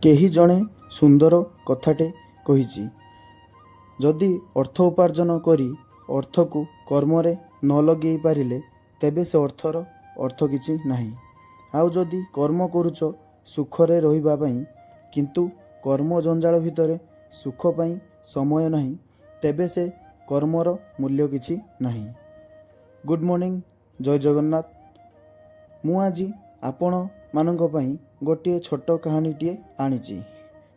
କେହି ଜଣେ ସୁନ୍ଦର କଥାଟେ କହିଛି, ଯଦି ଅର୍ଥ ଉପାର୍ଜନ କରି ଅର୍ଥକୁ କର୍ମରେ ନ ଲଗେଇ ପାରିଲେ ତେବେ ସେ ଅର୍ଥର ଅର୍ଥ କିଛି ନାହିଁ। ଆଉ ଯଦି କର୍ମ କରୁଛ ସୁଖରେ ରହିବା ପାଇଁ କିନ୍ତୁ କର୍ମ ଜଞ୍ଜାଳ ଭିତରେ ସୁଖ ପାଇଁ ସମୟ ନାହିଁ ତେବେ ସେ କର୍ମର ମୂଲ୍ୟ କିଛି ନାହିଁ। ଗୁଡ୍ ମର୍ଣ୍ଣିଂ, ଜୟ ଜଗନ୍ନାଥ। ମୁଁ ଆଜି ଆପଣମାନଙ୍କ ପାଇଁ ଗୋଟିଏ ଛୋଟ କାହାଣୀଟିଏ ଆଣିଛି।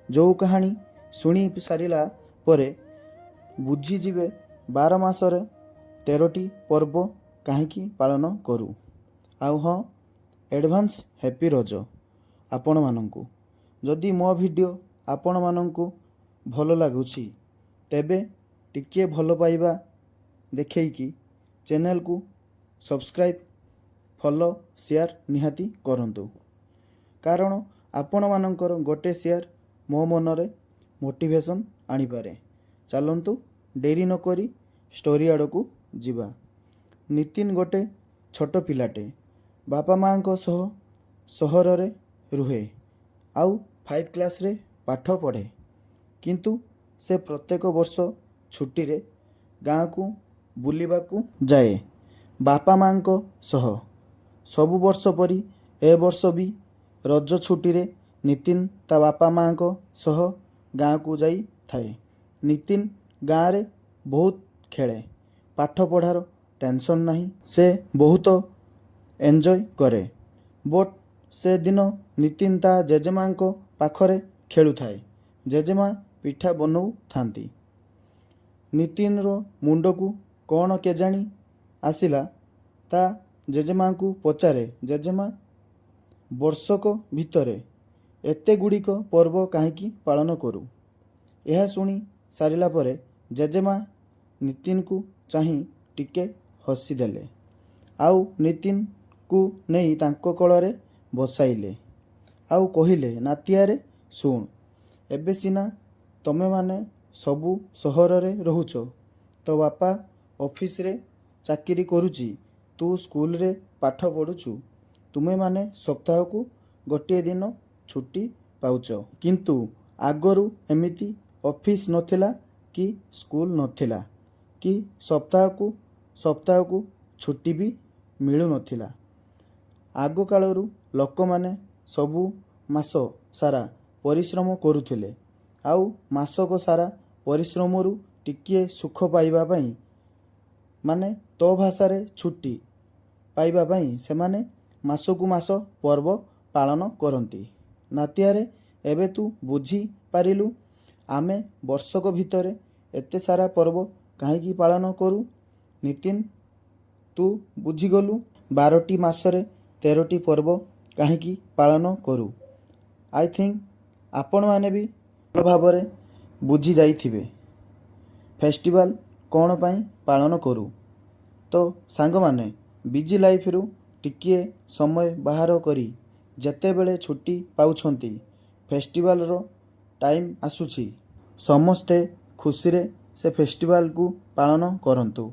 ଯେଉଁ କାହାଣୀ ଶୁଣି ସାରିଲା ପରେ ବୁଝିଯିବେ 12 ମାସରେ 13ଟି ପର୍ବ କାହିଁକି ପାଳନ କରୁ। ଆଉ ହଁ, ଆଡ଼ଭାନ୍ସ ହ୍ୟାପି ରଜ ଆପଣମାନଙ୍କୁ। ଯଦି ମୋ ଭିଡ଼ିଓ ଆପଣମାନଙ୍କୁ ଭଲ ଲାଗୁଛି ତେବେ ଟିକିଏ ଭଲ ପାଇବା ଦେଖେଇକି ଚ୍ୟାନେଲକୁ ସବସ୍କ୍ରାଇବ୍, ଫଲୋ, ସେୟାର ନିହାତି କରନ୍ତୁ। କାରଣ ଆପଣମାନଙ୍କର ଗୋଟେ ସେୟାର ମୋ ମନରେ ମୋଟିଭେସନ୍ ଆଣିପାରେ। ଚାଲନ୍ତୁ ଡେରି ନକରି ଷ୍ଟୋରି ଆଡ଼କୁ ଯିବା। ନିତିନ ଗୋଟେ ଛୋଟ ପିଲାଟେ। ବାପା ମାଆଙ୍କ ସହ ସହରରେ ରୁହେ ଆଉ 5 କ୍ଲାସରେ ପାଠ ପଢ଼େ। କିନ୍ତୁ ସେ ପ୍ରତ୍ୟେକ ବର୍ଷ ଛୁଟିରେ ଗାଁକୁ ବୁଲିବାକୁ ଯାଏ ବାପା ମାଆଙ୍କ ସହ। ସବୁ ବର୍ଷ ପରି ଏ ବର୍ଷ ବି ରଜ ଛୁଟିରେ ନିତିନ ତା ବାପା ମାଆଙ୍କ ସହ ଗାଁକୁ ଯାଇଥାଏ। ନିତିନ ଗାଁରେ ବହୁତ ଖେଳେ। ପାଠ ପଢ଼ାର ଟେନସନ୍ ନାହିଁ। ସେ ବହୁତ ଏନ୍ଜୟ କରେ। ବଟ୍ ସେଦିନ ନିତିନ ତା ଜେଜେମାଙ୍କ ପାଖରେ ଖେଳୁଥାଏ। ଜେଜେମା ପିଠା ବନଉଥାନ୍ତି। ନିତିନର ମୁଣ୍ଡକୁ କ'ଣ କେଜାଣି ଆସିଲା। ତା ଜେଜେମାଙ୍କୁ ପଚାରେ, ଜେଜେମା, ବର୍ଷକ ଭିତରେ ଏତେ ଗୁଡ଼ିକ ପର୍ବ କାହିଁକି ପାଳନ କରୁ? ଏହା ଶୁଣି ସାରିଲା ପରେ ଜେଜେମା ନିତିନକୁ ଚାହିଁ ଟିକେ ହସିଦେଲେ ଆଉ ନିତିନକୁ ନେଇ ତାଙ୍କ କୋଳରେ ବସାଇଲେ ଆଉ କହିଲେ, ନାତିଆରେ ଶୁଣ, ଏବେ ସିନା ତମେମାନେ ସବୁ ସହରରେ ରହୁଛ, ତୋ ବାପା ଅଫିସରେ ଚାକିରି କରୁଛି, ତୁ ସ୍କୁଲରେ ପାଠ ପଢ଼ୁଛୁ, ତୁମେମାନେ ସପ୍ତାହକୁ ଗୋଟିଏ ଦିନ ଛୁଟି ପାଉଛ। କିନ୍ତୁ ଆଗରୁ ଏମିତି ଅଫିସ ନଥିଲା କି ସ୍କୁଲ ନଥିଲା କି ସପ୍ତାହକୁ ଛୁଟି ବି ମିଳୁନଥିଲା। ଆଗକାଳରୁ ଲୋକମାନେ ସବୁ ମାସ ସାରା ପରିଶ୍ରମ କରୁଥିଲେ ଆଉ ମାସକ ସାରା ପରିଶ୍ରମରୁ ଟିକିଏ ସୁଖ ପାଇବା ପାଇଁ, ମାନେ ତୋ ଭାଷାରେ ଛୁଟି ପାଇବା ପାଇଁ ସେମାନେ ମାସକୁ ମାସ ପର୍ବ ପାଳନ କରନ୍ତି। ନାତିଆରେ ଏବେ ତୁ ବୁଝିପାରିଲୁ ଆମେ ବର୍ଷକ ଭିତରେ ଏତେ ସାରା ପର୍ବ କାହିଁକି ପାଳନ କରୁ? ନିତିନ, ତୁ ବୁଝିଗଲୁ 12ଟି ମାସରେ 13ଟି ପର୍ବ କାହିଁକି ପାଳନ କରୁ। ଆଇ ଥିଙ୍କ ଆପଣମାନେ ବି ଭଲ ଭାବରେ ବୁଝି ଯାଇଥିବେ ଫେଷ୍ଟିଭାଲ କ'ଣ ପାଇଁ ପାଳନ କରୁ। ତ ସାଙ୍ଗମାନେ, ବିଜି ଲାଇଫରୁ ଟିକିଏ ସମୟ ବାହାର କରି ଯେତେବେଳେ ଛୁଟି ପାଉଛନ୍ତି, ଫେଷ୍ଟିଭାଲର ଟାଇମ୍ ଆସୁଛି, ସମସ୍ତେ ଖୁସିରେ ସେ ଫେଷ୍ଟିଭାଲକୁ ପାଳନ କରନ୍ତୁ।